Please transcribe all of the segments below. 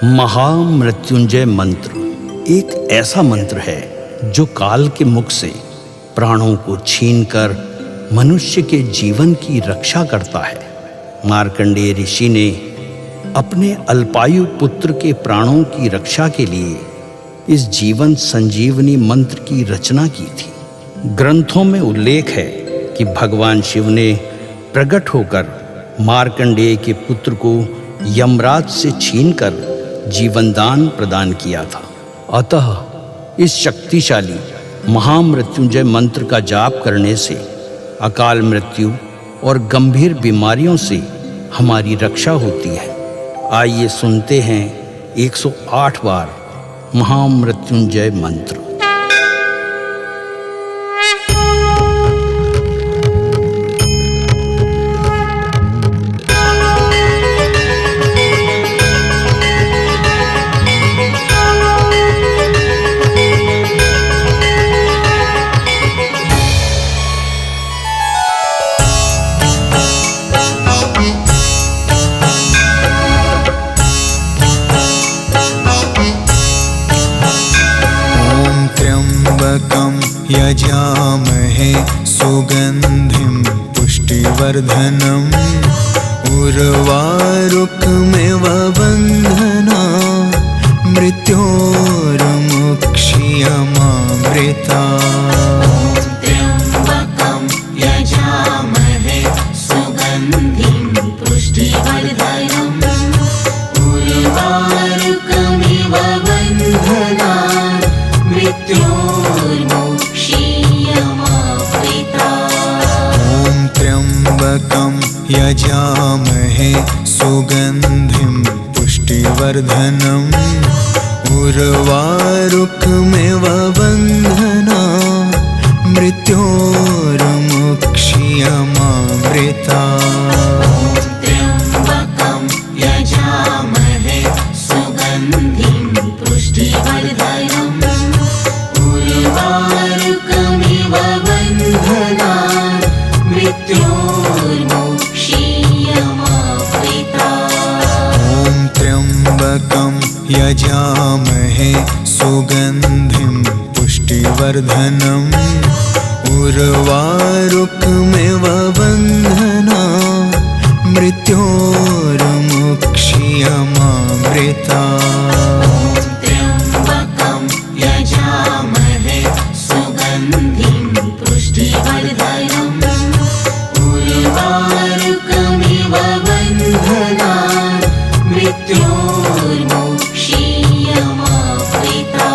महामृत्युंजय मंत्र एक ऐसा मंत्र है जो काल के मुख से प्राणों को छीनकर मनुष्य के जीवन की रक्षा करता है। मार्कंडेय ऋषि ने अपने अल्पायु पुत्र के प्राणों की रक्षा के लिए इस जीवन संजीवनी मंत्र की रचना की थी। ग्रंथों में उल्लेख है कि भगवान शिव ने प्रकट होकर मार्कंडेय के पुत्र को यमराज से छीनकर जीवनदान प्रदान किया था। अतः इस शक्तिशाली महामृत्युंजय मंत्र का जाप करने से अकाल मृत्यु और गंभीर बीमारियों से हमारी रक्षा होती है। आइए सुनते हैं 108 बार महामृत्युंजय मंत्र। यजामहे सुगंधिं पुष्टिवर्धनम् उर्वारुकमिव बन्धना मृत्योर्मुक्षीयमामृता। त्र्यम्बकं यजामहे सुगन्धिं पुष्टिवर्धनम् उर्वारुकमिव बन्धना त्र्यम्बकं यजामहे सुगन्धिं पुष्टिवर्धनम् उर्वारुकमिव बन्धना मृत्योर्मुक्षीयमामृता। त्र्यम्बकं यजामहे सुगन्धिं पुष्टिवर्धनम् उर्वारुकमिव बन्धना मृत्योर्मुक्षीयमामृता। त्र्यम्बकं यजामहे सुगन्धिं पुष्टिवर्धनम् उर्वारुकमिव बन्धना मृत्योर्मुक्षीयमामृता। त्र्यम्बकं यजामहे सुगन्धिं पुष्टिवर्धनम् उर्वारुकमिव बन्धना मृत्योर्मुक्षीयमामृता।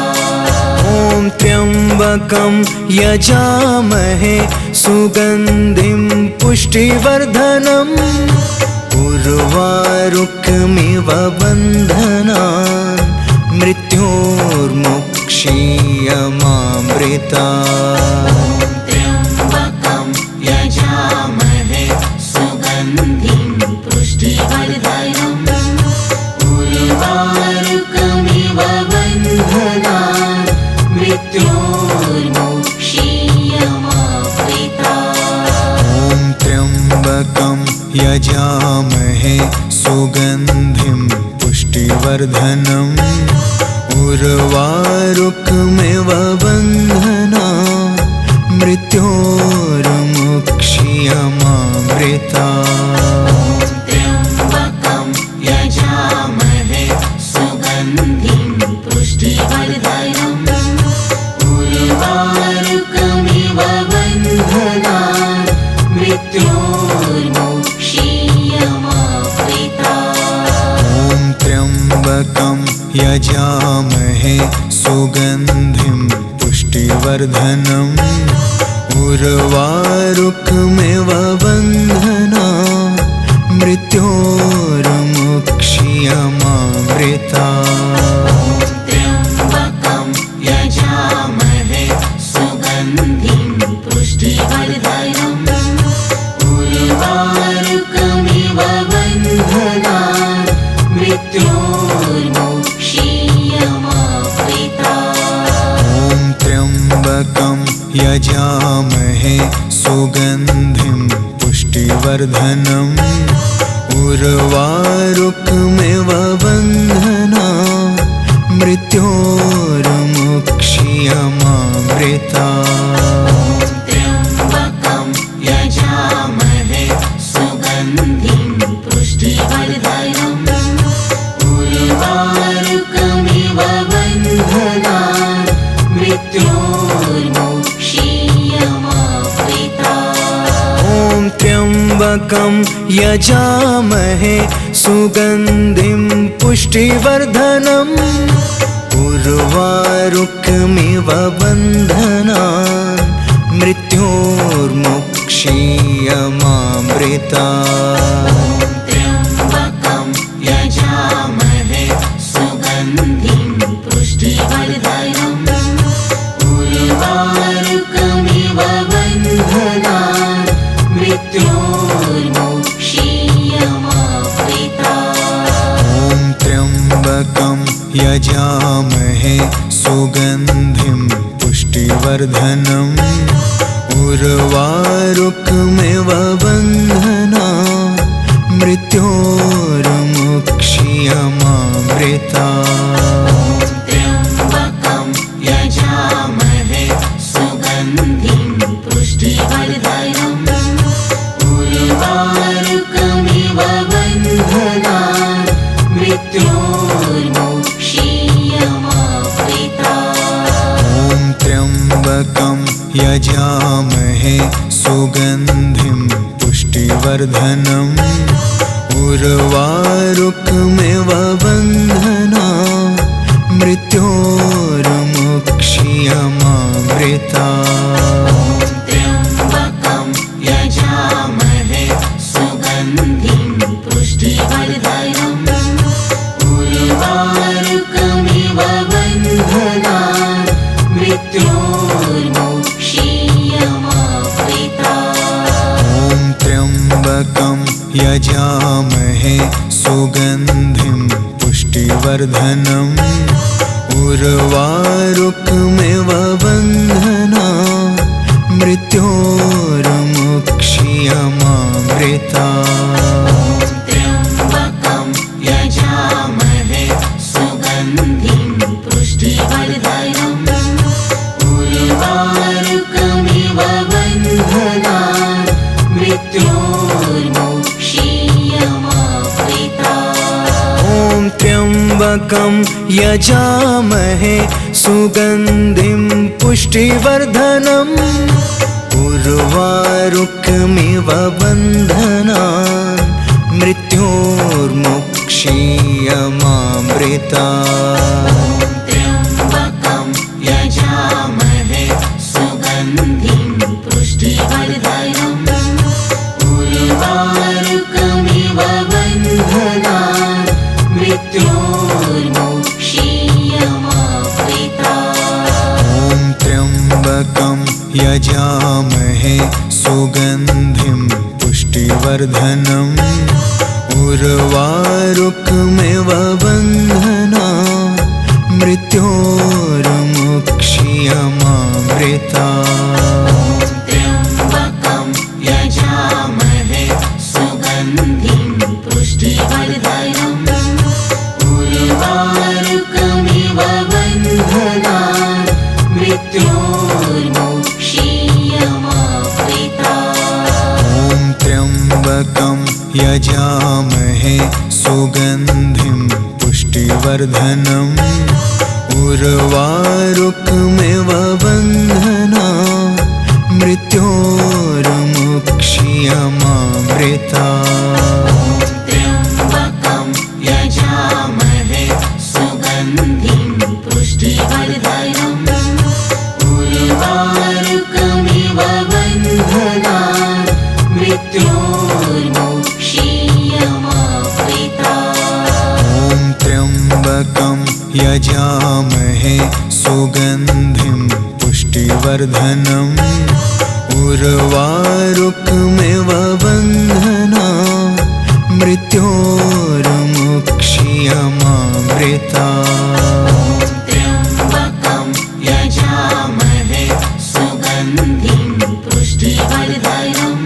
त्र्यम्बकं यजामहे सुगन्धिं पुष्टिवर्धनम् उर्वारुकमिव बन्धना मृत्योर्मुक्षीयमामृता। त्र्यम्बकं यजामहे सुगन्धिं पुष्टिवर्धनम् उर्वारुकमिव बन्धना मृत्योर्मुक्षीयमामृता। त्र्यम्बकं यजामहे सुगन्धिं पुष्टिवर्धनम् उर्वारुकमिव बन्धना मृत्योर्मुक्षीयमामृता। त्र्यम्बकं यजामहे सुगन्धिं पुष्टिवर्धनम् उर्वारुकमिव बन्धना मृत्योर्मुक्षीयमामृता। त्र्यम्बकं यजामहे सुगन्धिं पुष्टिवर्धनम् उर्वारुकमिव बन्धना मृत्योर्मुक्षीयमामृता। त्र्यम्बकं यजामहे सुगन्धिं पुष्टिवर्धनम् उर्वारुकमिव बन्धना मृत्योर्मुक्षीयमामृता। त्र्यम्बकं यजामहे सुगन्धिं पुष्टिवर्धनम् उर्वारुकमिव बन्धना मृत्योर्मुक्षीयमामृता त्र्यम्बकं यजामहे सुगन्धिं पुष्टिवर्धनम् उर्वारुकमिव बन्धनान् मृत्योर्मुक्षीयमामृता ॐ त्र्यम्बकं यजामहे सुगन्धिं पुष्टिवर्धनम् उर्वारुकमिव बन्धनान् मृत्योर्मुक्षीयमामृता त्र्यम्बकं यजामहे सुगन्धिं पुष्टिवर्धनम् उर्वारुकमिव बन्धनान् मृत्योर्मुक्षीयमामृता ॐ त्र्यम्बकं यजामहे सुगन्धिं पुष्टिवर्धनम् उर्वारुकमिव बन्धनान् मृत्योर्मुक्षीयमामृता त्र्यम्बकं यजामहे सुगन्धिं पुष्टिवर्धनम् उर्वारुकमिव बन्धनान् मृत्योर्मुक्षीयमामृता ॐ त्र्यम्बकं यजामहे सुगन्धिं पुष्टिवर्धनम् उर्वारुकमिव बन्धनान् मृत्योर्मुक्षीयमामृता त्र्यम्बकं यजामहे सुगन्धिं पुष्टिवर्धनम् उर्वारुकमिव बन्धनान् मृत्योर्मुक्षीयमामृता ॐ त्र्यम्बकं यजामहे सुगन्धिं पुष्टिवर्धनम् उर्वारुकमिव बन्धनान् मृत्योर्मुक्षीयमामृता त्र्यम्बकं यजामहे सुगन्धिं पुष्टिवर्धनम् उर्वारुकमिव बन्धनान् मृत्योर्मुक्षीयमामृता ॐ त्र्यम्बकं यजामहे सुगन्धिं पुष्टिवर्धनम् उर्वारुकमिव बन्धनान् मृत्योर्मुक्षीयमामृता त्र्यम्बकं यजामहे सुगन्धिं पुष्टिवर्धनम् उर्वारुकमिव बन्धनान् मृत्योर्मुक्षीयमामृता ॐ त्र्यम्बकं यजामहे सुगन्धिं पुष्टिवर्धनम् उर्वारुकमिव बन्धनान् मृत्योर्मुक्षीयमामृता त्र्यम्बकं यजामहे सुगन्धिं पुष्टिवर्धनम् उर्वारुकमिव बन्धनान् मृत्योर्मुक्षीयमामृता ॐ त्र्यम्बकं यजामहे सुगन्धिं पुष्टिवर्धनम् उर्वारुकमिव बन्धनान् मृत्योर्मुक्षीयमामृता त्र्यम्बकं यजामहे सुगन्धिं पुष्टिवर्धनम् उर्वारुकमिव बन्धनान् मृत्योर्मुक्षीयमामृता ॐ त्र्यम्बकं यजामहे सुगन्धिं पुष्टिवर्धनम् उर्वारुकमिव बन्धनान् मृत्योर्मुक्षीयमामृता त्र्यम्बकं यजामहे सुगन्धिं पुष्टिवर्धनम्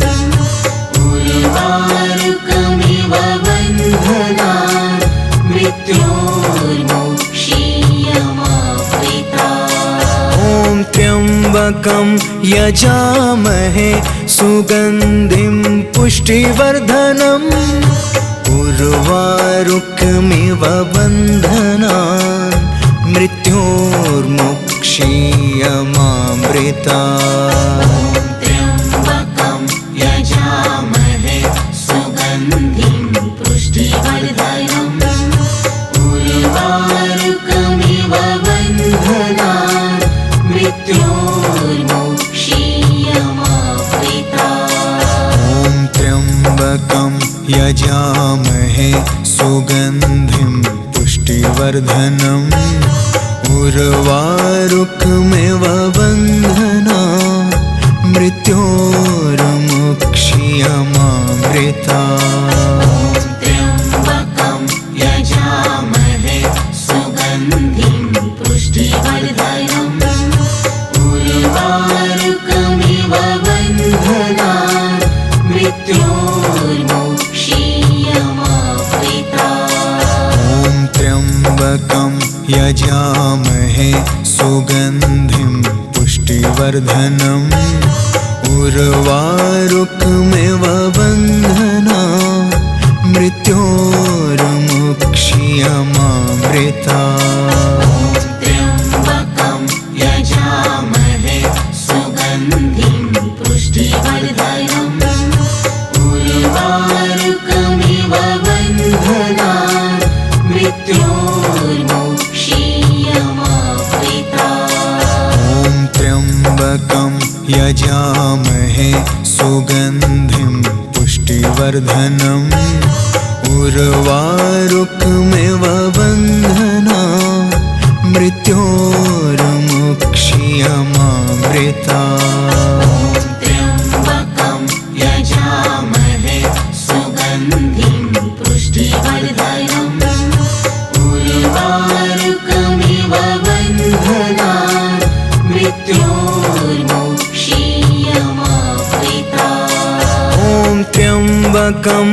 उर्वारुकमिव बन्धनान् मृत्योर्मुक्षीयमामृता त्र्यम्बकं यजामहे सुगन्धिं पुष्टिवर्धनम् उर्वारुकमिव बन्धनान् मृत्योर्मुक्षीयमामृतात्। त्र्यम्बकं यजामहे सुगन्धिं पुष्टिवर्धनम् उर्वारुकमिव बन्धनान् मृत्योर्मुक्षीयमामृतात्। ॐ त्र्यम्बकं यजामहे सुगन्धिं पुष्टिवर्धनम् उर्वारुकमिव बन्धनान् मृत्योर्मुक्षीयमामृतात्। त्र्यम्बकं यजामहे सुगन्धिं पुष्टिवर्धनम् उर्वारुकमिव बन्धनान् मृत्योर्मुक्षीयमामृतात्। ॐ त्र्यम्बकं यजामहे सुगन्धिं पुष्टिवर्धनम् उर्वारुकमिव बन्धनान् मृत्योर्मुक्षीयमामृतात्। त्र्यम्बकं यजामहे सुगन्धिं पुष्टिवर्धनम् उर्वारुकमिव बन्धनान् मृत्योर्मुक्षीयमामृतात्। ॐ त्र्यम्बकं यजामहे सुगन्धिं पुष्टिवर्धनम् उर्वारुकमिव बन्धनान् मृत्योर्मुक्षीयमामृतात्। त्र्यम्बकं यजामहे सुगन्धिं पुष्टिवर्धनम् उर्वारुकमिव बन्धनान् मृत्योर्मुक्षीयमामृतात्। ॐ त्र्यम्बकं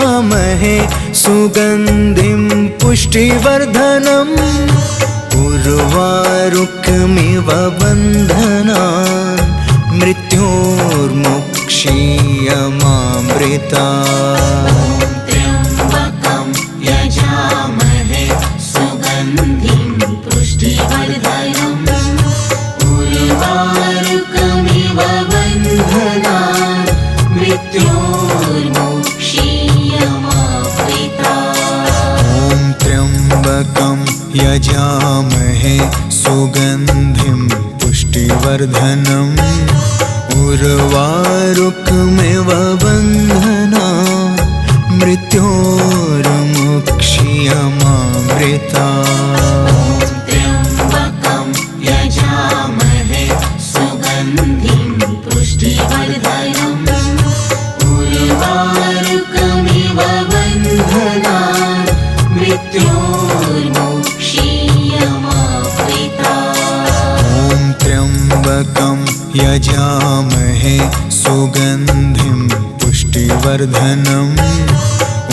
यजामहे सुगन्धिं पुष्टिवर्धनम् उर्वारुकमिव बन्धनान् मृत्योर्मुक्षीयमामृतात्। त्र्यम्बकं यजामहे सुगन्धिं पुष्टिवर्धनम् उर्वारुकमिव बन्धनान् मृत्योर्मुक्षीयमामृतात्। ॐ त्र्यम्बकं यजामहे सुगन्धिं पुष्टिवर्धनम् उर्वारुकमिव बन्धनान् मृत्योर्मुक्षीयमामृतात्। त्र्यम्बकं यजामहे सुगन्धिं पुष्टिवर्धनम् उर्वारुकमिव बन्धनान् मृत्योर्मुक्षीयमामृतात्। ॐ त्र्यम्बकं यजामहे सुगन्धिं पुष्टिवर्धनम्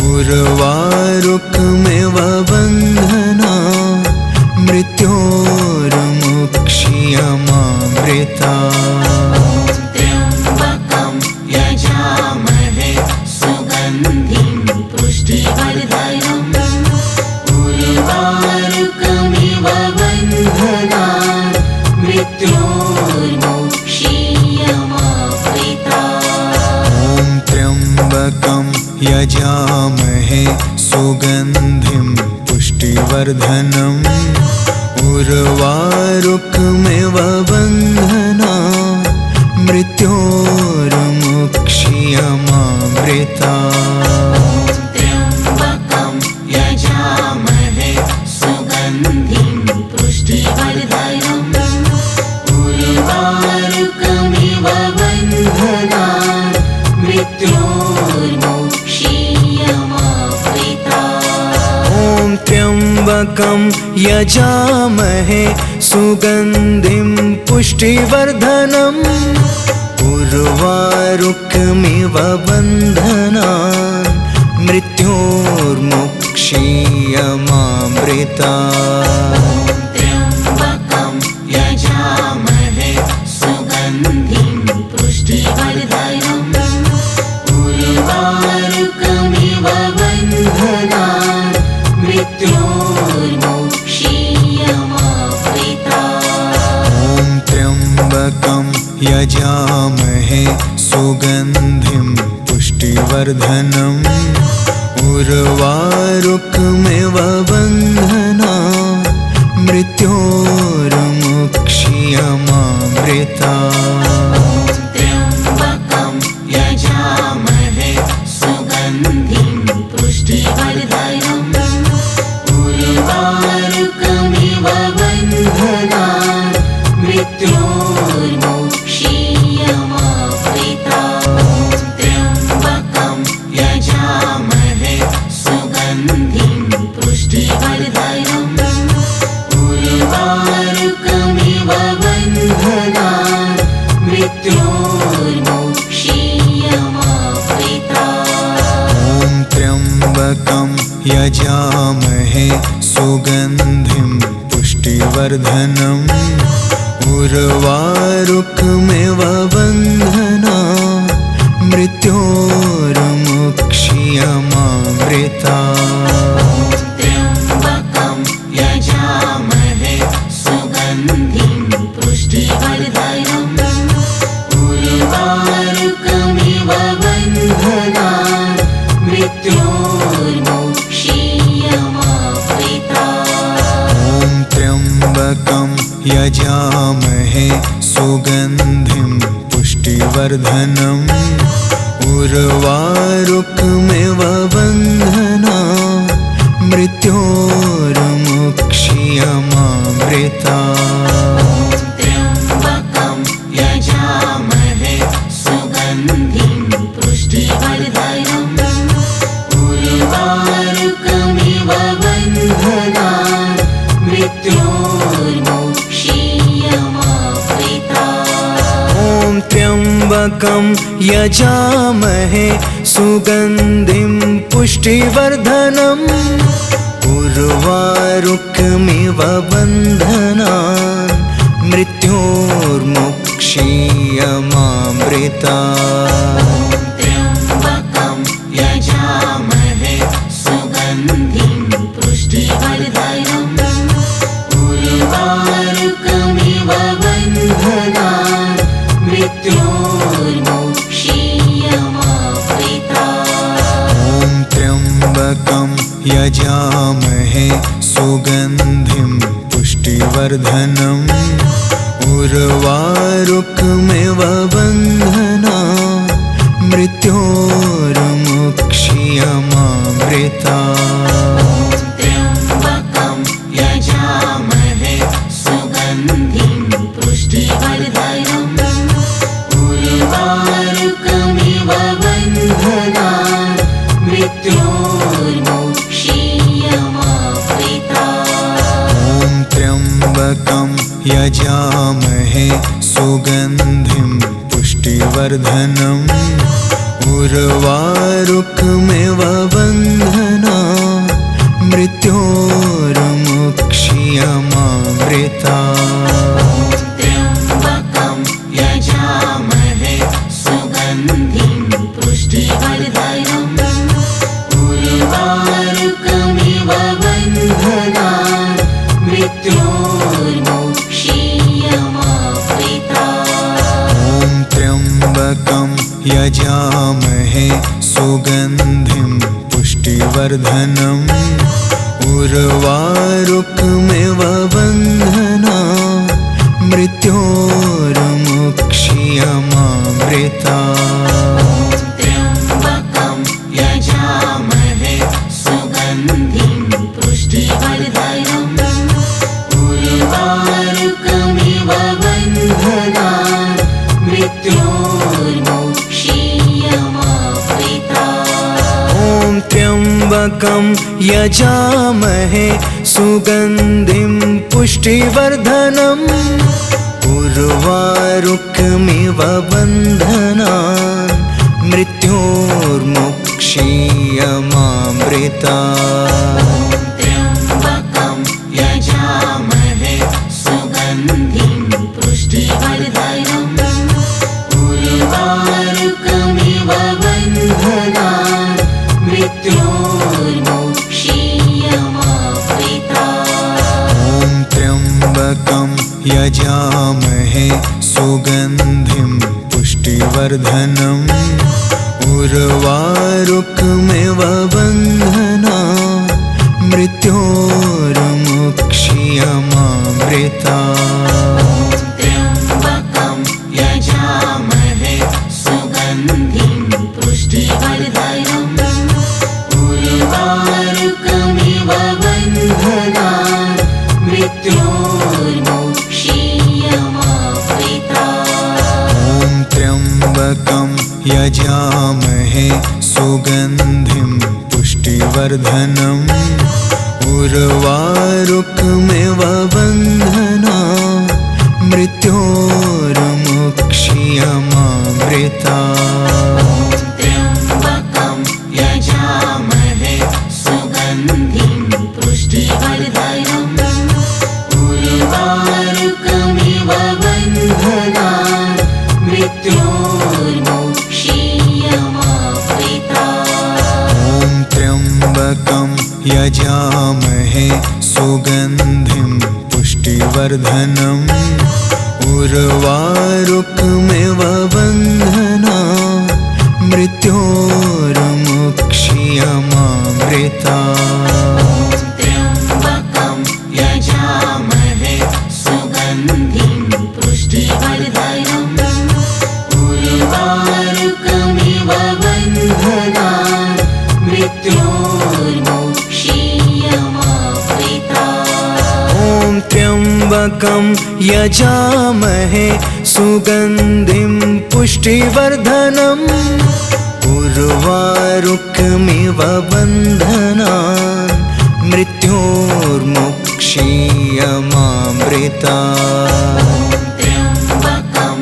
उर्वारुकमिव बन्धनान् मृत्योर्मुक्षीयमामृतात्। त्र्यम्बकं यजामहे सुगन्धिं पुष्टिवर्धनम् उर्वारुकमिव बन्धनान् मृत्योर्मुक्षीयमामृतात्। ॐ त्र्यम्बकं यजामहे सुगन्धिं पुष्टिवर्धनम् उर्वारुकमिव बन्धनान् मृत्योर्मुक्षीयमामृतात्। त्र्यम्बकं यजामहे सुगन्धिं पुष्टिवर्धनम् उर्वारुकमिव बन्धनान् मृत्योर्मुक्षीयमामृतात्। ॐ त्र्यम्बकं यजामहे सुगन्धिं पुष्टिवर्धनम् उर्वारुकमिव बन्धनान् मृत्योर्मुक्षीयमामृतात्। त्र्यम्बकं यजामहे मृत्योर्मुक्षीयमामृता। ॐ त्र्यम्बकं यजामहे सुगन्धिं पुष्टिवर्धनम् उर्वारुकमिव बन्धनान् मृत्योर्मुक्षीयमामृता। त्र्यम्बकं यजामहे सुगन्धिं पुष्टिवर्धनम् उर्वारुकमिव बन्धनान् मृत्योर्मुक्षीयमामृता। त्र्यम्बकं यजामहे सुगन्धिं पुष्टिवर्धनम् उर्वारुकमिव बन्धनान् मृत्योर्मुक्षीयमामृता। ॐ त्र्यम्बकं यजामहे सुगन्धिं पुष्टिवर्धनम् उर्वारुकमिव बन्धनान् मृत्योर्मुक्षीयमामृता। त्र्यम्बकं यजामहे सुगन्धिं पुष्टिवर्धनम् उर्वारुकमिव बन्धनान् मृत्योर्मुक्षीयमामृता। ॐ त्र्यम्बकं यजामहे सुगन्धिं पुष्टिवर्धनम् उर्वारुकमिव बन्धनान् मृत्योर्मुक्षीयमामृता। त्र्यम्बकं यजामहे सुगन्धिं पुष्टिवर्धनम् उर्वारुकमिव बन्धनान् मृत्योर्मुक्षीयमामृता। ॐ त्र्यम्बकं यजामहे सुगन्धिं पुष्टिवर्धनम् उर्वारुकमिव बन्धनान् मृत्योर्मुक्षीयमामृता। त्र्यम्बकं यजामहे सुगन्धिं पुष्टिवर्धनम् उर्वारुकमिव बन्धनान् मृत्योर्मुक्षीयमामृता। ॐ त्र्यम्बकं यजामहे सुगन्धिं पुष्टिवर्धनम् उर्वारुकमिव बन्धनान् मृत्योर्मुक्षीयमामृता। त्र्यम्बकं यजामहे सुगन्धिं पुष्टिवर्धनम् उर्वारुकमिव बन्धनान् मृत्योर्मुक्षीयमामृता। ॐ त्र्यम्बकं यजामहे सुगन्धिं पुष्टिवर्धनम् उर्वारुकमिव बन्धनान् मृत्योर्मुक्षीयमामृता। त्र्यम्बकं यजामहे सुगन्धिं पुष्टिवर्धनम् उर्वारुकमिव बन्धनान् मृत्योर्मुक्षीयमामृता। ॐ त्र्यम्बकं यजामहे सुगन्धिं पुष्टिवर्धनम् उर्वारुकमिव बन्धनान् मृत्योर्मुक्षीयमामृता। त्र्यम्बकं यजामहे सुगन्धिं पुष्टिवर्धनम् उर्वारुकमिव बन्धनान् मृत्योर्मुक्षीयमामृता। ॐ त्र्यम्बकं यजामहे सुगन्धिं पुष्टिवर्धनम् उर्वारुकमिव बन्धनान् मृत्योर्मुक्षीयमामृता। त्र्यम्बकं यजामहे सुगन्धिं पुष्टिवर्धनम् उर्वारुकमिव बन्धनान् मृत्योर्मुक्षीयमामृता। यजामहे सुगन्धिं पुष्टिवर्धनम् उर्वारुकमिव बन्धनात् मृत्योर्मुक्ष्यमामृतात्। त्र्यम्बकं यजामहे सुगन्धिं पुष्टिवर्धनम् उर्वारुकमिव बन्धनात् मृत्योर्मुक्ष्यमामृतात्। ॐ त्र्यम्बकं यजामहे सुगन्धिं पुष्टिवर्धनम् उर्वारुकमिव बन्धनात् मृत्योर्मुक्ष्यमामृतात्। त्र्यम्बकं यजामहे सुगन्धिं पुष्टिवर्धनम् उर्वारुकमिव बन्धनात् मृत्योर्मुक्ष्यमामृतात्। ॐ त्र्यम्बकं यजामहे सुगन्धिं पुष्टिवर्धनम् उर्वारुकमिव बन्धनात् मृत्योर्मुक्ष्यमामृतात्। त्र्यम्बकं यजामहे सुगन्धिं पुष्टिवर्धनम् उर्वारुकमिव बन्धनात् मृत्योर्मुक्ष्यमामृतात्। ॐ त्र्यम्बकं यजामहे सुगन्धिं पुष्टिवर्धनम् उर्वारुकमिव बन्धनात् मृत्योर्मुक्ष्यमामृतात्। त्र्यम्बकं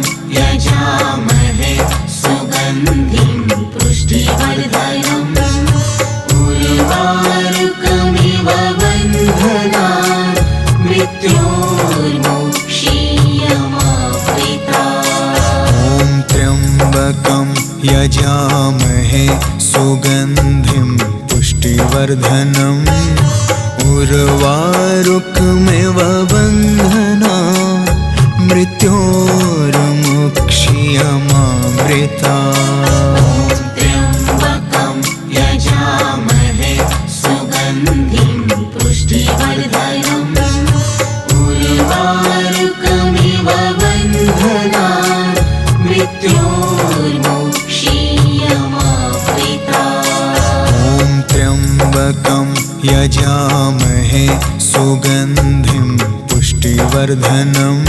यजामहे सुगन्धिं पुष्टिवर्धनम् उर्वारुकमिव बन्धनात् मृत्योर्मुक्ष्यमामृतात्। ॐ त्र्यम्बकं यजामहे सुगन्धिं पुष्टिवर्धनम् उर्वारुकमिव बन्धनात् मृत्योर्मुक्ष्यमामृतात्। त्र्यम्बकं यजामहे सुगन्धिं पुष्टिवर्धनम् उर्वारुकमिव बन्धनात् मृत्योर्मुक्ष्यमामृतात्। ॐ त्र्यम्बकं यजामहे सुगन्धिं पुष्टिवर्धनम्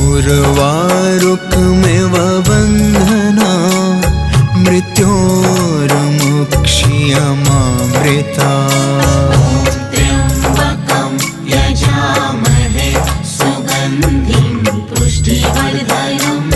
उर्वारुकमिव बन्धनात् मृत्योर्मुक्ष्यमामृतात्। त्र्यम्बकं यजामहे सुगन्धिं पुष्टिवर्धनम्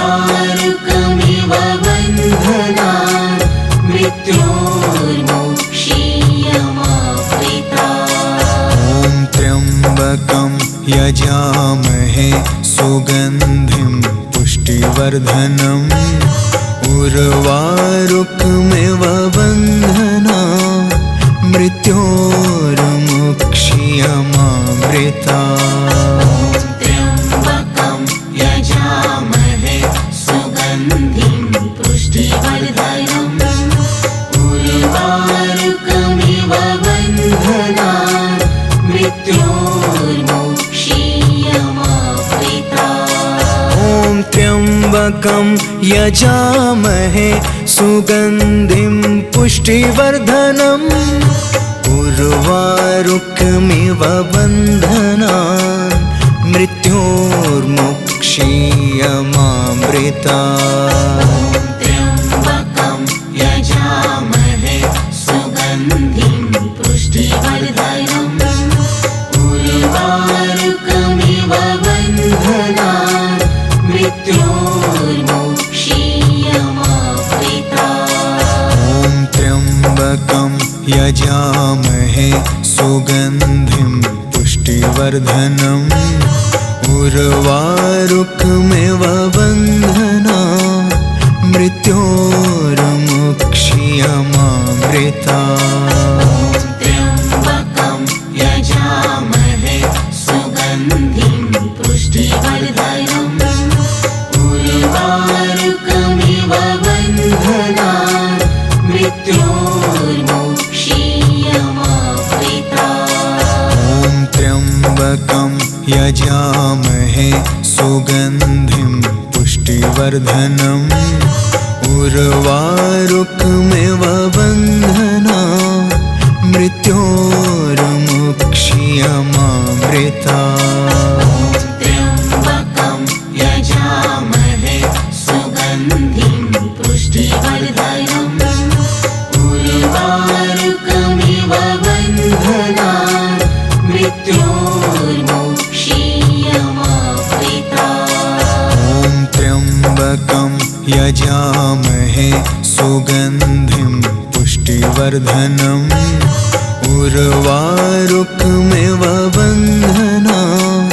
उर्वारुकमिव बन्धनात् मृत्योर्मुक्ष्यमामृतात्। ॐ त्र्यम्बकं यजामहे सुगन्धिं पुष्टिवर्धनम् उर्वारुकमिव बन्धनात् मृत्योर्मुक्ष्यमामृतात्। त्र्यम्बकं यजामहे सुगन्धिं पुष्टिवर्धनम् उर्वारुकमिव बन्धनात् मृत्योर्मुक्ष्यमामृतात्। ॐ त्र्यम्बकं यजामहे सुगन्धिं पुष्टिवर्धनम् उर्वारुकमिव बन्धनात् मृत्योर्मुक्ष्यमामृतात्। त्र्यम्बकं यजामहे सुगन्धिं पुष्टिवर्धनम् उर्वारुकमिव बन्धनात् मृत्योर्मुक्ष्यमामृतात्। ॐ त्र्यम्बकं यजामहे सुगन्धिं पुष्टिवर्धनम् उर्वारुकमिव बन्धनात् मृत्योर्मुक्ष्यमामृतात्। त्र्यम्बकं यजामहे सुगन्धिं मृत्योर्मुक्षीयमामृता। ॐ त्र्यम्बकं यजामहे सुगन्धिं पुष्टिवर्धनम् उर्वारुकमिव बन्धनान् मृत्योर्मुक्षीयमामृता। त्र्यम्बकं यजामहे सुगन्धिं पुष्टिवर्धनम् उर्वारुकमिव बन्धनान् मृत्योर्मुक्षीयमामृता। ॐ त्र्यम्बकं यजामहे सुगन्धिं पुष्टिवर्धनम् उर्वारुकमिव बन्धनान्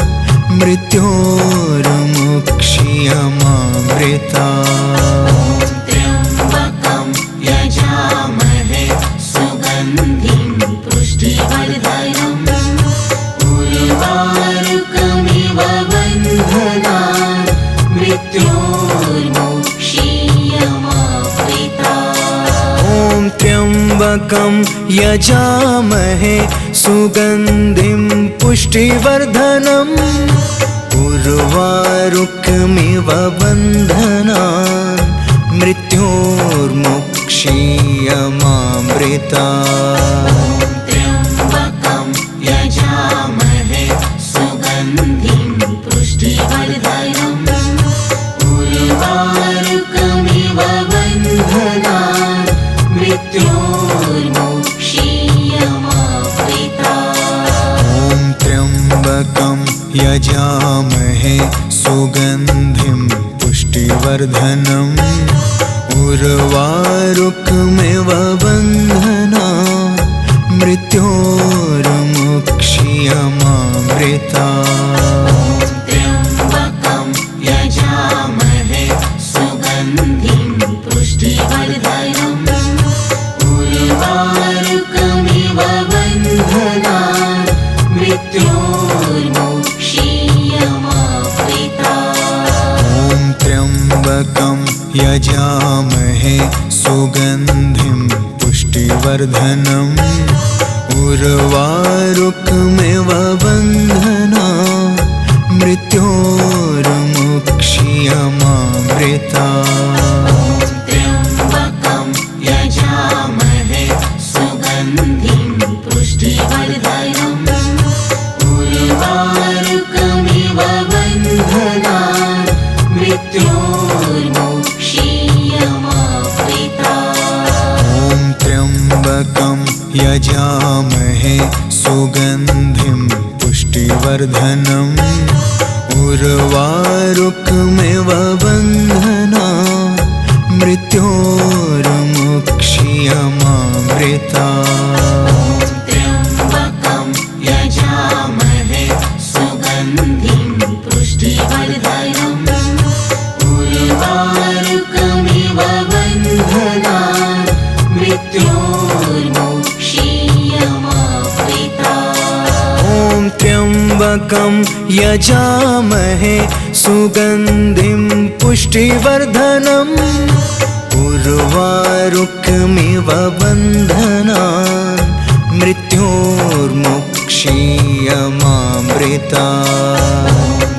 मृत्योर्मुक्षीयमामृता। त्र्यम्बकं यजामहे सुगन्धिं पुष्टिवर्धनम् उर्वारुकमिव बन्धनान् मृत्योर्मुक्षीयमामृता। ॐ त्र्यम्बकं यजामहे सुगन्धिं पुष्टिवर्धनम् उर्वारुकमिव बन्धनान् मृत्योर्मुक्षीयमामृता। त्र्यम्बकं यजामहे सुगन्धिं पुष्टिवर्धनम् उर्वारुकमिव बन्धनान् मृत्योर्मुक्षीयमामृता। ॐ त्र्यम्बकं यजामहे सुगन्धिं पुष्टिवर्धनम् उर्वारुकमिव बन्धनान् मृत्योर्मुक्षीयमामृता। त्र्यम्बकं यजामहे सुगन्धिं पुष्टिवर्धनम् उर्वारुकमिव बन्धनान् मृत्योर्मुक्षीयमामृता। ॐ त्र्यम्बकं यजामहे सुगन्धिं पुष्टिवर्धनम् उर्वारुकमिव बन्धनान् मृत्योर्मुक्षीयमामृता। त्र्यम्बकं यजामहे सुगन्धिं पुष्टिवर्धनम् उर्वारुकमिव बन्धनान् मृत्योर्मुक्षीयमामृता। ॐ त्र्यम्बकं यजामहे सुगन्धिं पुष्टिवर्धनम् उर्वारुकमिव बन्धनान् मृत्योर्मुक्षीयमामृता। त्र्यम्बकं यजामहे सुगन्धिं पुष्टिवर्धनम् उर्वारुकमिव बन्धनान् मृत्योर्मुक्षीयमामृता। ॐ त्र्यम्बकं यजामहे सुगन्धिं पुष्टिवर्धनम् उर्वारुकमिव बन्धनान् मृत्योर्मुक्षीयमामृता।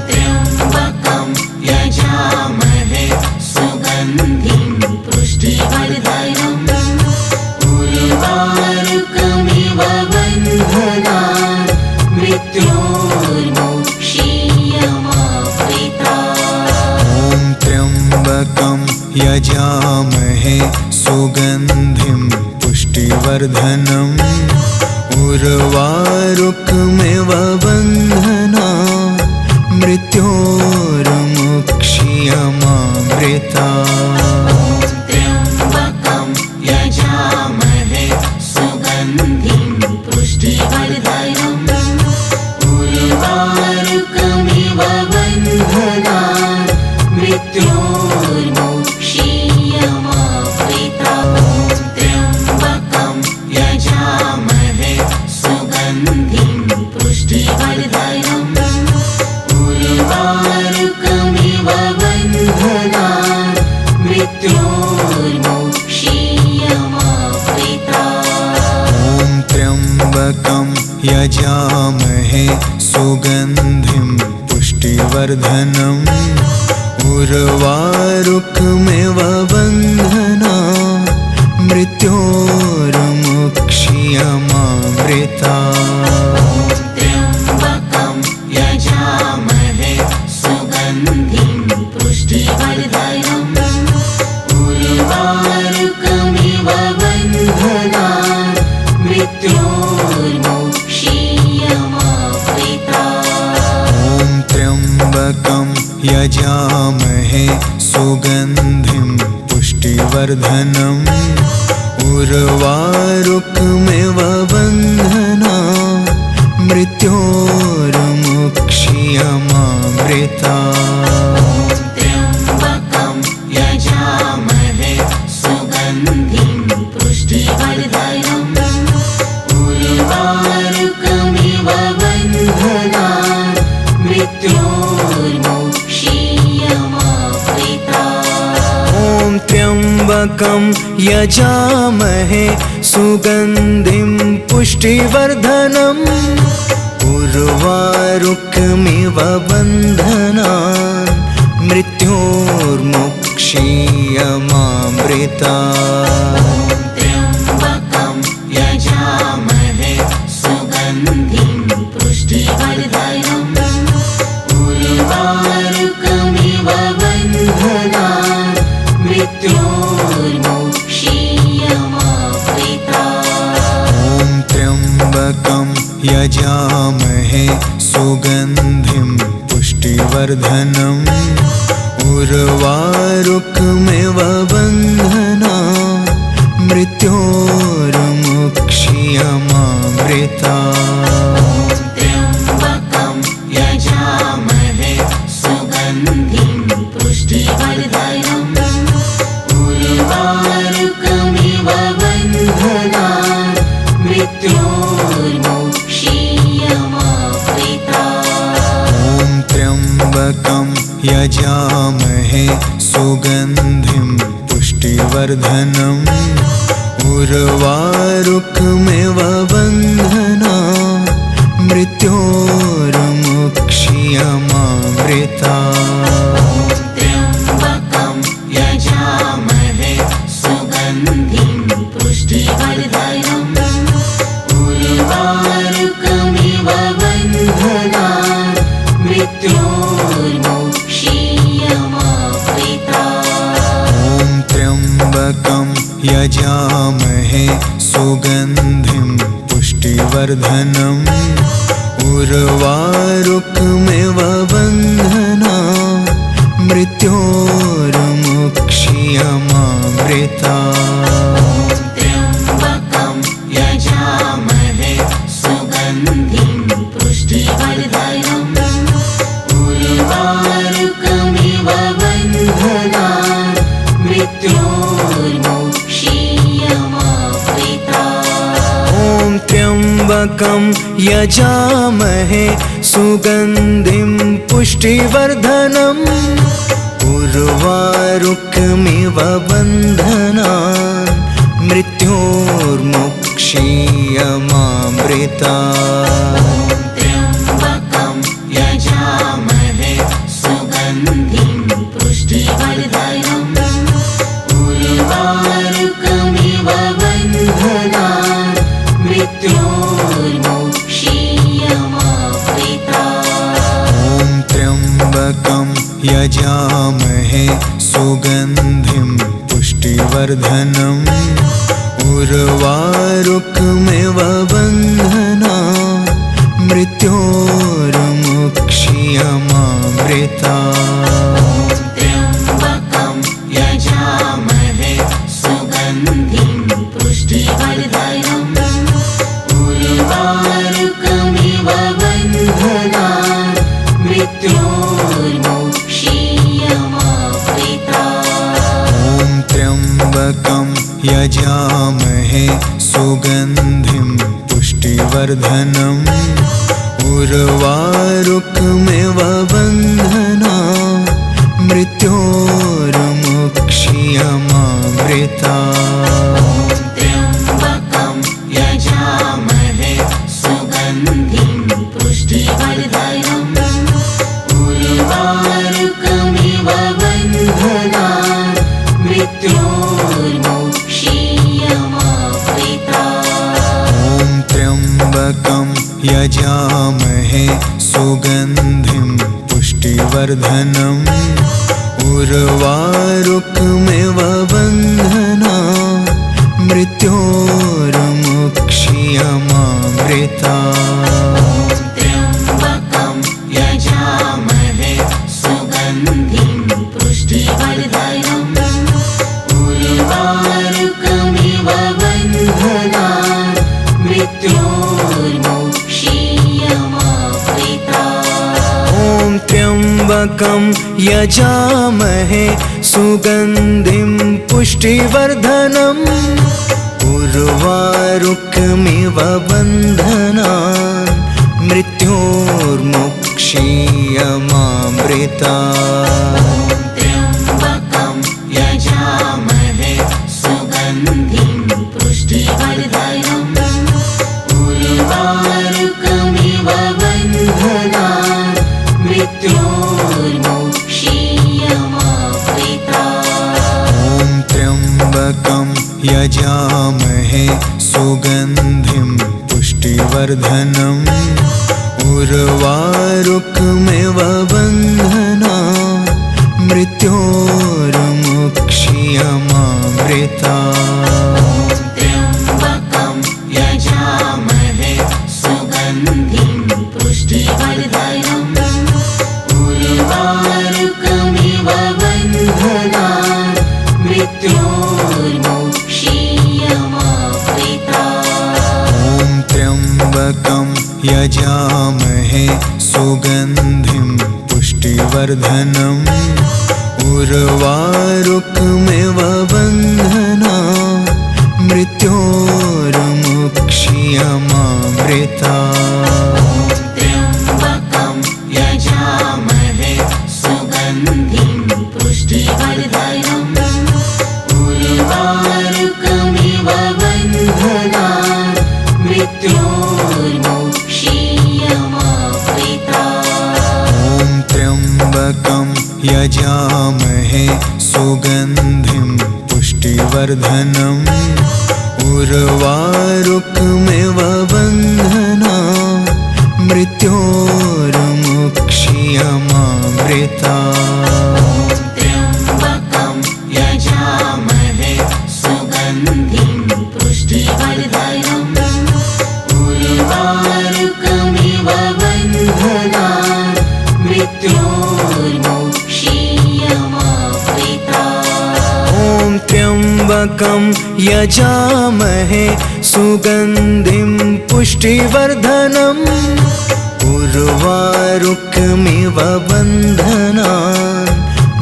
त्र्यम्बकं यजामहे सुगन्धिं पुष्टिवर्धनम् उर्वारुकमिव बन्धनान् मृत्योर्मुक्षीयमामृता। ॐ त्र्यम्बकं यजामहे सुगन्धिं पुष्टिवर्धनम् उर्वारुकमिव बन्धनान् मृत्योर्मुक्षीयमामृता। त्र्यम्बकं यजामहे सुगन्धिं पुष्टिवर्धनम् उर्वारुकमिव बन्धनान् मृत्योर्मुक्षीयमामृता। त्र्यम्बकं यजामहे सुगन्धिं पुष्टिवर्धनम् उर्वारुकमिव बन्धनान् यजामहे सुगन्धिं पुष्टिवर्धनम् उर्वारुकमिव बन्धनात् मृत्योर्मुक्ष्यमामृतात्। त्र्यम्बकं यजामहे सुगन्धिं पुष्टिवर्धनम् उर्वारुकमिव बन्धनात् मृत्योर्मुक्ष्यमामृतात्। ॐ त्र्यम्बकं यजामहे सुगन्धिं पुष्टिवर्धनम् उर्वारुकमिव बन्धनात् मृत्योर्मुक्ष्यमामृतात्। त्र्यम्बकं यजामहे सुगन्धिं पुष्टिवर्धनम् उर्वारुकमिव बन्धनात् मृत्योर्मुक्ष्यमामृतात्। ॐ त्र्यम्बकं यजामहे सुगन्धिं पुष्टिवर्धनम् उर्वारुकमिव बन्धनात् मृत्योर्मुक्ष्यमामृतात्। त्र्यम्बकं यजामहे सुगन्धिं पुष्टिवर्धनम् उर्वारुकमिव बन्धनात् मृत्योर्मुक्ष्यमामृतात्। ॐ त्र्यम्बकं यजामहे सुगन्धिं पुष्टिवर्धनम् उर्वारुकमिव बन्धनात् मृत्योर्मुक्ष्यमामृतात्। त्र्यम्बकं यजामहे सुगन्धिं पुष्टिवर्धनम् उर्वारुकमिव बन्धनात् मृत्योर्मुक्ष्यमामृतात्। ॐ त्र्यम्बकं यजामहे सुगन्धिं पुष्टिवर्धनम् उर्वारुकमिव बन्धनात् मृत्योर्मुक्ष्यमामृतात्। त्र्यम्बकं यजामहे सुगन्धिं पुष्टिवर्धनम् उर्वारुकमिव बन्धनात् मृत्योर्मुक्ष्यमामृतात्। ॐ त्र्यम्बकं यजामहे सुगन्धिं पुष्टिवर्धनम् उर्वारुकमिव बन्धनात् मृत्योर्मुक्ष्यमामृतात्। त्र्यम्बकं यजामहे सुगन्धिं पुष्टिवर्धनम् उर्वारुकमिव बन्धनात् मृत्योर्मुक्ष्यमामृतात्। ॐ त्र्यम्बकं यजामहे सुगन्धिं पुष्टिवर्धनम् उर्वारुकमिव बन्धनात् मृत्योर्मुक्ष्यमामृतात्। त्र्यम्बकं यजामहे सुगन्धिं पुष्टिवर्धनम् उर्वारुकमिव बन्धनात् मृत्योर्मुक्ष्यमामृतात्। ॐ त्र्यम्बकं यजामहे सुगन्धिं पुष्टिवर्धनम् उर्वारुकमिव बन्धनात् मृत्योर्मुक्ष्यमामृतात्। त्र्यम्बकं यजामहे सुगन्धिं पुष्टिवर्धनम् उर्वारुकमिव बन्धनात् मृत्योर्मुक्ष्यमामृतात्। ॐ त्र्यम्बकं यजामहे सुगन्धिं पुष्टिवर्धनम् उर्वारुकमिव बन्धनात् मृत्योर्मुक्ष्यमामृतात्। त्र्यम्बकं यजामहे सुगन्धिं त्र्यम्बकं यजामहे सुगन्धिं पुष्टिवर्धनम् उर्वारुकमिव बन्धनान् मृत्योर्मुक्ष्यमामृतात्। त्र्यम्बकं यजामहे सुगन्धिं पुष्टिवर्धनम् उर्वारुकमिव बन्धनान् मृत्योर्मुक्ष्यमामृतात्। ॐ त्र्यम्बकं यजामहे सुगन्धिं पुष्टिवर्धनम् उर्वारुकमिव बन्धनान् मृत्योर्मुक्ष्यमामृतात्। त्र्यम्बकं यजामहे सुगन्धिं पुष्टिवर्धनम् उर्वारुकमिव बन्धनान् मृत्योर्मुक्ष्यमामृतात्। ॐ त्र्यम्बकं यजामहे सुगन्धिं पुष्टिवर्धनम् उर्वारुकमिव बन्धनान् मृत्योर्मुक्ष्यमामृतात्। त्र्यम्बकं यजामहे सुगन्धिं पुष्टिवर्धनम् उर्वारुकमिव बन्धनान् मृत्योर्मुक्ष्यमामृतात्। ॐ त्र्यम्बकं यजामहे सुगन्धिं पुष्टिवर्धनम् उर्वारुकमिव बन्धनान् मृत्योर्मुक्ष्यमामृतात्। त्र्यम्बकं यजामहे सुगन्धिं पुष्टिवर्धनम् उर्वारुकमिव बन्धनान् मृत्योर्मुक्ष्यमामृतात्। ॐ त्र्यम्बकं यजामहे सुगन्धिं पुष्टिवर्धनम् उर्वारुकमिव बन्धनान् मृत्योर्मुक्ष्यमामृतात्। त्र्यम्बकं यजामहे सुगन्धिं पुष्टिवर्धनम् उर्वारुकमिव बन्धनान् मृत्योर्मुक्ष्यमामृतात्। ॐ त्र्यम्बकं यजामहे सुगन्धिं पुष्टिवर्धनम् उर्वारुकमिव बन्धनान्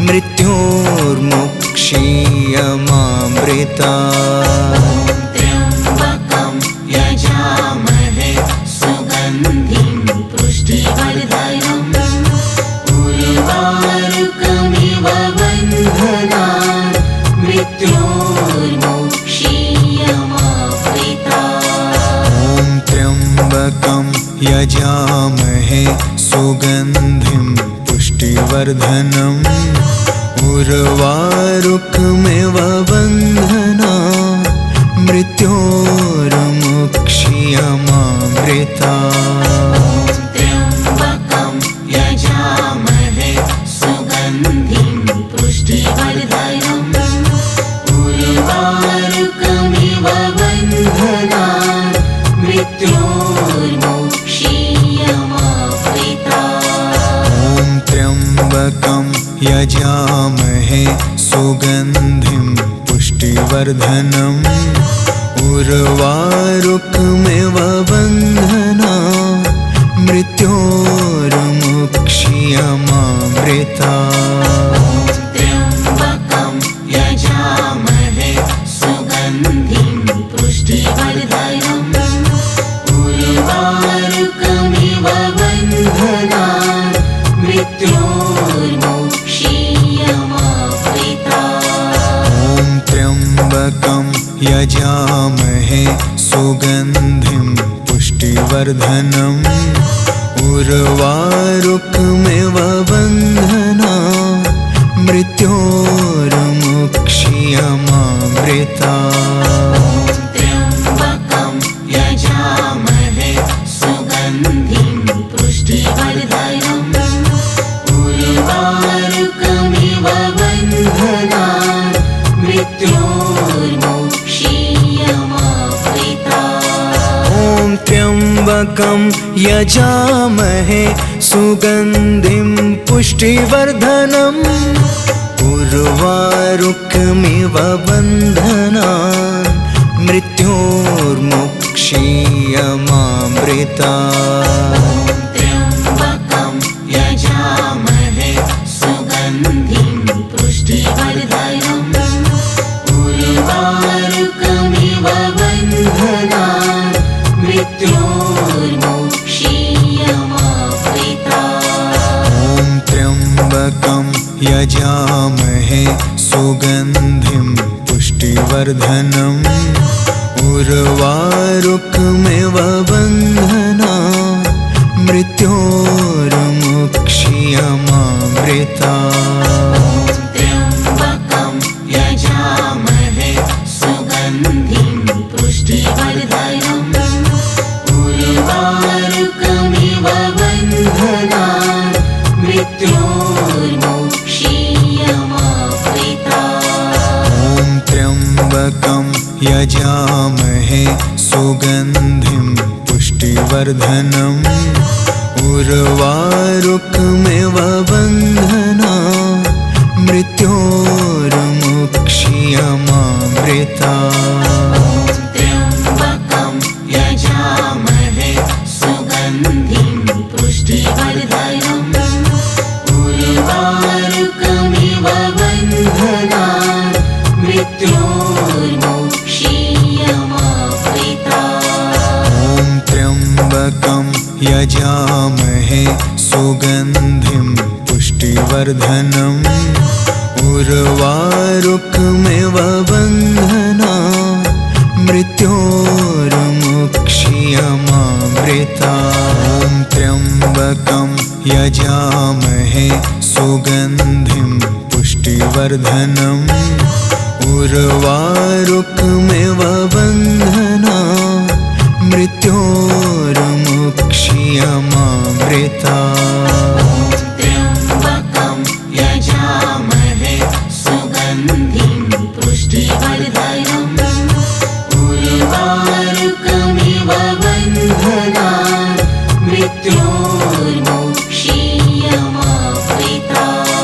मृत्योर्मुक्ष्यमामृतात्। त्र्यम्बकं यजामहे सुगन्धिं पुष्टिवर्धनम् उर्वारुकमिव बन्धनान् मृत्योर्मुक्ष्यमामृतात्। ॐ त्र्यम्बकं यजामहे सुगन्धिं पुष्टिवर्धनम् उर्वारुकमिव बन्धनान् मृत्योर्मुक्ष्यमामृतात्। त्र्यम्बकं यजामहे सुगन्धिं पुष्टिवर्धनम् उर्वारुकमिव बन्धनान् मृत्योर्मुक्ष्यमामृतात्। ॐ त्र्यम्बकं यजामहे सुगन्धिं पुष्टिवर्धनम् उर्वारुकमिव बन्धनान् मृत्योर्मुक्ष्यमामृतात्। त्र्यम्बकं यजामहे सुगन्धिं पुष्टिवर्धनम् उर्वारुकमिव बन्धनान् मृत्योर्मुक्ष्यमामृतात्। ॐ त्र्यम्बकं यजामहे सुगन्धिं पुष्टिवर्धनम् उर्वारुकमिव बन्धनान् मृत्योर्मुक्ष्यमामृतात्। त्र्यम्बकं यजामहे त्र्यम्बकं यजामहे सुगन्धिं पुष्टिवर्धनम् उर्वारुकमिव बन्धनान् मृत्योर्मुक्षीयमामृतात्। त्र्यम्बकं यजामहे सुगन्धिं पुष्टिवर्धनम् उर्वारुकमिव बन्धनान् मृत्योर्मुक्षीयमामृतात्। ॐ त्र्यम्बकं यजामहे सुगन्धिं पुष्टिवर्धनम् उर्वारुकमिव बन्धनान् मृत्योर्मुक्षीयमामृतात्। त्र्यम्बकं यजामहे सुगन्धिं पुष्टिवर्धनम् उर्वारुकमिव बन्धनान् मृत्योर्मुक्षीयमामृतात्। ॐ त्र्यम्बकं यजामहे सुगन्धिं पुष्टिवर्धनम् उर्वारुकमिव बन्धनान् मृत्योर्मुक्षीयमामृतात्। त्र्यम्बकं यजामहे सुगन्धिं पुष्टिवर्धनम् उर्वारुकमिव बन्धनान् मृत्योर्मुक्षीयमामृतात्। ॐ त्र्यम्बकं यजामहे सुगन्धिं पुष्टिवर्धनम् उर्वारुकमिव बन्धनान् मृत्योर्मुक्षीयमामृतात्। ॐ त्र्यम्बकं यजामहे सुगन्धिं पुष्टिवर्धनम् उर्वारुकमिव बन्धनान् मृत्योर्मुक्षीयमामृतात्। त्र्यम्बकं यजामहे सुगन्धिं पुष्टिवर्धनम् उर्वारुकमिव बन्धनान् मृत्योर्मुक्षीयमामृतात्।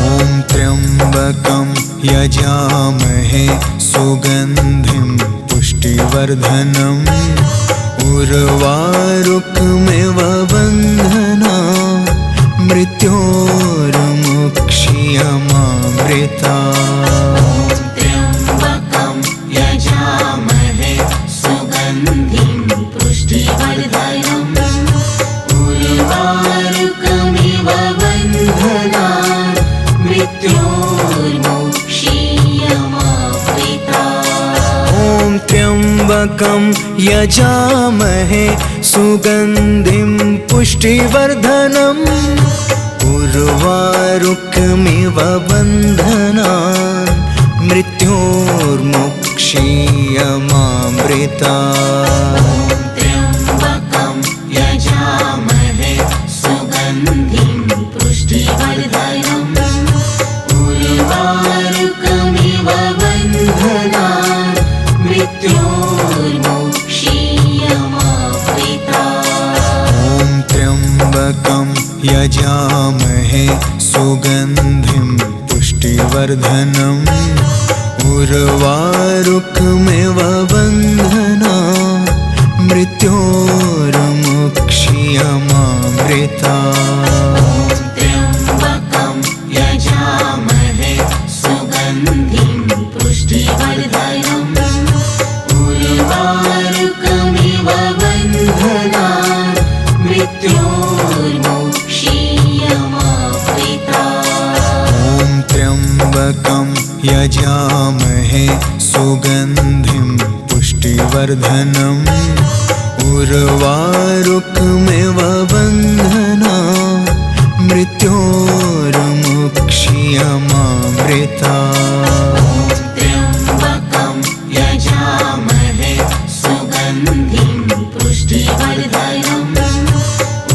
ॐ त्र्यम्बकं यजामहे सुगन्धिं पुष्टिवर्धनम् उर्वारुकमिव बन्धनान् मृत्योर्मुक्षीयमामृतात्। त्र्यम्बकं यजामहे सुगन्धिं पुष्टिवर्धनम् उर्वारुकमिव बन्धनान् मृत्योर्मुक्षीयमामृतात्। ॐ त्र्यम्बकं यजामहे सुगन्धिं पुष्टिवर्धनम् उर्वारुकमिव बन्धनान् मृत्योर्मुक्षीयमामृतात्। त्र्यम्बकं यजामहे सुगन्धिं पुष्टिवर्धनम् उर्वारुकमिव बन्धनान् मृत्योर्मुक्षीयमामृतात्। ॐ त्र्यम्बकं यजामहे सुगन्धिं पुष्टिवर्धनम् उर्वारुकमिव बन्धनान् मृत्योर्मुक्षीयमामृतात्। त्र्यम्बकं यजामहे सुगन्धिं पुष्टिवर्धनम् उर्वारुकमिव बन्धनान् मृत्योर्मुक्षीयमामृतात्। ॐ त्र्यम्बकं यजामहे सुगन्धिं पुष्टिवर्धनम् उर्वारुकमिव बन्धनान् मृत्योर्मुक्षीयमामृतात्। त्र्यम्बकं यजामहे सुगन्धिं पुष्टिवर्धनम्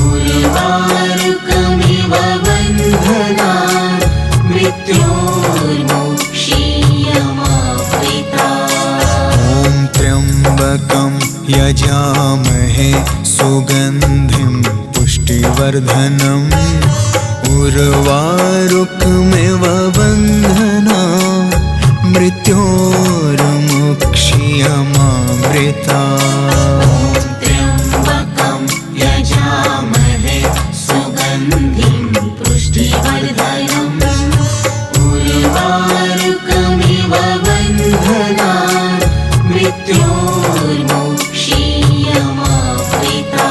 उर्वारुकमिव बन्धनान् मृत्योर्मुक्षीयमामृतात्। ॐ त्र्यम्बकं यजामहे सुगन्धिं पुष्टिवर्धनम् उर्वारुकमिव बन्धना मृत्योर्मुक्षीयमामृता त्र्यम्बकं यजामहे सुगन्धिं पुष्टिवर्धनम् उर्वारुकमिव बन्धनान् मृत्योर्मुक्षीयमामृता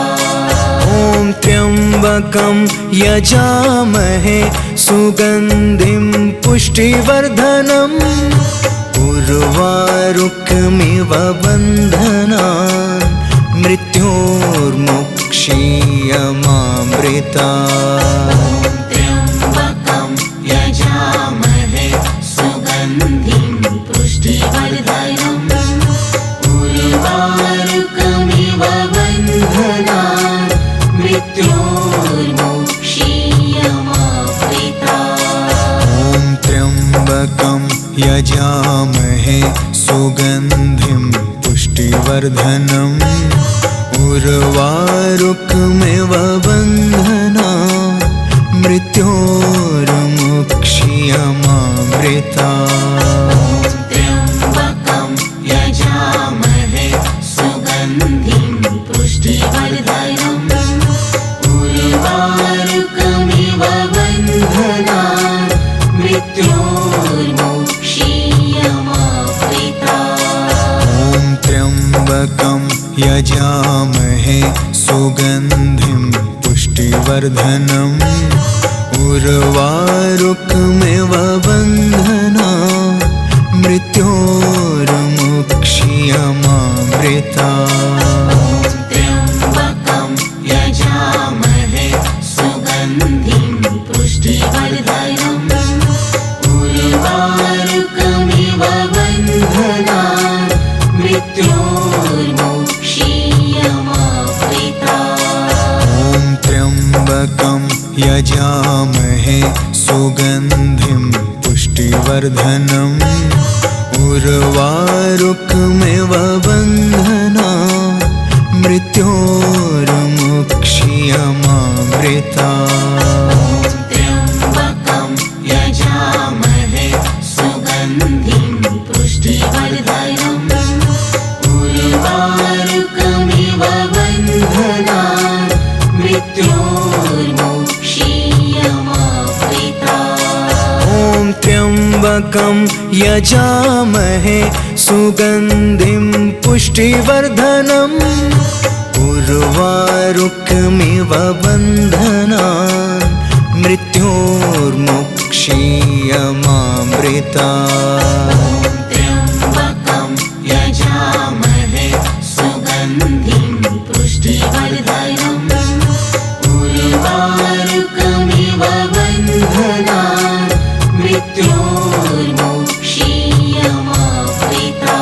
ॐ त्र्यम्बकं यजामहे सुगन्धिं पुष्टिवर्धनम् उर्वारुकमिव बन्धनान् मृत्योर्मुक्षीयमामृता त्र्यम्बकं यजामहे सुगन्धिं पुष्टिवर्धनम् उर्वारुकमिव बन्धनान् मृत्योर्मुक्षीयमामृता ॐ त्र्यम्बकं यजामहे सुगन्धिं पुष्टिवर्धनम् उर्वारुकमिव बन्धनान् मृत्योर्मुक्षीयमामृता त्र्यम्बकं यजामहे सुगन्धिं पुष्टिवर्धनम् उर्वारुकमिव बन्धनान् मृत्योर्मुक्षीयमामृता ॐ त्र्यम्बकं यजामहे सुगन्धिं पुष्टिवर्धनम् उर्वारुकमिव बन्धनान् मृत्योर्मुक्षीयमामृता त्र्यम्बकं यजामहे सुगन्धिं पुष्टिवर्धनम् उर्वारुकमिव बन्धनान् मृत्योर्मुक्षीयमामृता ॐ त्र्यम्बकं यजामहे सुगन्धिं पुष्टिवर्धनम् उर्वारुकमिव बन्धनान् मृत्योर्मुक्षीयमामृता त्र्यम्बकं यजामहे सुगन्धिं पुष्टिवर्धनम् उर्वारुकमिव बन्धनान् मृत्योर्मुक्षीयमामृता ॐ त्र्यम्बकं यजामहे सुगन्धिं पुष्टिवर्धनम् उर्वारुकमिव बन्धनान् मृत्योर्मुक्षीयमामृता त्र्यम्बकं यजामहे सुगन्धिं पुष्टिवर्धनम् उर्वारुकमिव बन्धनान् मृत्योर्मुक्षीयमामृता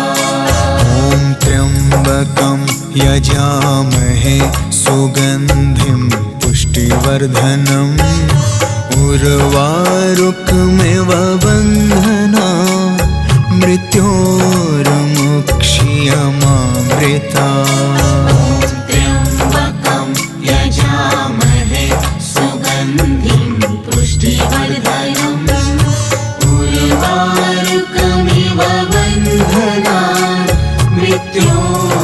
ॐ त्र्यम्बकं यजामहे सुगन्धिं पुष्टिवर्धनम् उर्वारुकमिव बन्धनान् मृत्योर्मुक्षीयमामृता त्र्यम्बकं यजामहे सुगन्धिं पुष्टिवर्धनम् उर्वारुकमिव बन्धनान् मृत्योर्मुक्षीयमामृता